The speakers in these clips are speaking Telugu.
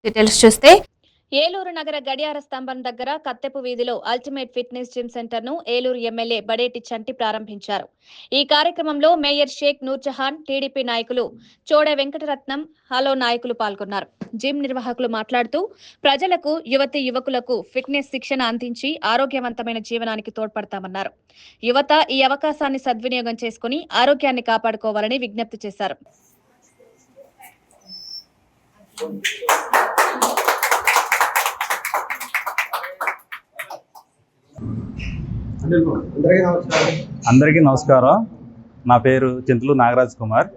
డీటెయిల్స్ చూస్తే ఏలూరు నగర గడియార స్తంభం దగ్గర కత్తెపు వీధిలో అల్టిమేట్ ఫిట్నెస్ జిమ్ సెంటర్ ను ఏలూరు ఎమ్మెల్యే బడేటి చంటి ప్రారంభించారు. ఈ కార్యక్రమంలో మేయర్ షేక్ నూర్జహాన్, టీడీపీ నాయకులు చోడే వెంకటరత్నం, హలో నాయకులు పాల్గొన్నారు. జిమ్ నిర్వాహకులు మాట్లాడుతూ ప్రజలకు, యువతీ యువకులకు ఫిట్నెస్ శిక్షణ అందించి ఆరోగ్యవంతమైన జీవనానికి తోడ్పడతామన్నారు. యువత ఈ అవకాశాన్ని సద్వినియోగం చేసుకుని ఆరోగ్యాన్ని కాపాడుకోవాలని విజ్ఞప్తి చేశారు. అందరికీ నమస్కారం. నా పేరు చింతలు నాగరాజ్ కుమార్.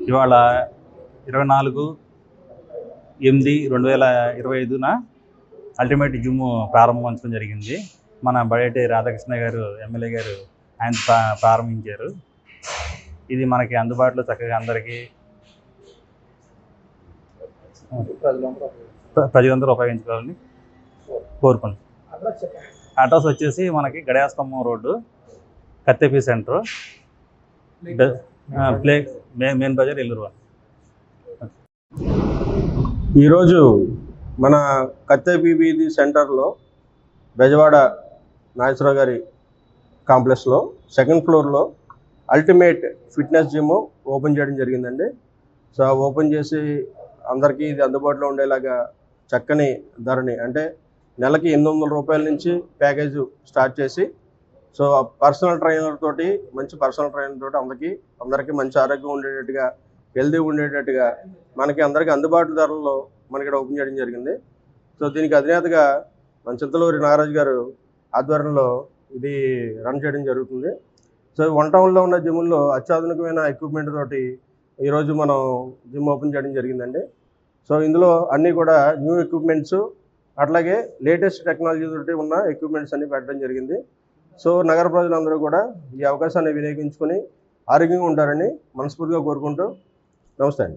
ఇవాళ 24/8/2025న అల్టిమేట్ జిమ్ ప్రారంభించడం జరిగింది. మన బడేటి రాధాకృష్ణ గారు ఎమ్మెల్యే గారు ఆయన ప్రారంభించారు. ఇది మనకి అందుబాటులో చక్కగా అందరికీ ప్రజలందరూ ఉపయోగించుకోవాలని కోరుకుంటున్నాం. అడ్రస్ వచ్చేసి మనకి గడియాస్తంభం రోడ్డు, కత్తెపి సెంటర్, మెయిన్ బజార్, ఏలూరు. ఈరోజు మన కత్తెపి వీధి సెంటర్లో బెజవాడ నాగేశ్వరరావు గారి కాంప్లెక్స్లో సెకండ్ ఫ్లోర్లో అల్టిమేట్ ఫిట్నెస్ జిమ్ ఓపెన్ చేయడం జరిగిందండి. సో ఓపెన్ చేసి అందరికీ ఇది అందుబాటులో ఉండేలాగా చక్కని ధరని, అంటే నెలకి 800 రూపాయల నుంచి ప్యాకేజ్ స్టార్ట్ చేసి, సో పర్సనల్ ట్రైనర్ తోటి, మంచి పర్సనల్ ట్రైనర్ తోటి అందరికీ మంచి ఆరోగ్యం ఉండేటట్టుగా, హెల్తీ ఉండేటట్టుగా మనకి అందరికీ అందుబాటు ధరల్లో మనకి ఇక్కడ ఓపెన్ చేయడం జరిగింది. సో దీనికి అధినేతగా మన చింతలూరి నాగరాజు గారు ఆధ్వర్యంలో ఇది రన్ చేయడం జరుగుతుంది. సో వన్ టౌన్లో ఉన్న జిమ్లో అత్యాధునికమైన ఎక్విప్మెంట్ తోటి ఈరోజు మనం జిమ్ ఓపెన్ చేయడం జరిగిందండి. సో ఇందులో అన్నీ కూడా న్యూ ఎక్విప్మెంట్స్, అట్లాగే లేటెస్ట్ టెక్నాలజీ తోటి ఉన్న ఎక్విప్మెంట్స్ అన్ని పెట్టడం జరిగింది. సో నగర ప్రజలందరూ కూడా ఈ అవకాశాన్ని వినియోగించుకొని ఆరోగ్యంగా ఉంటారని మనస్ఫూర్తిగా కోరుకుంటూ నమస్తే అండి.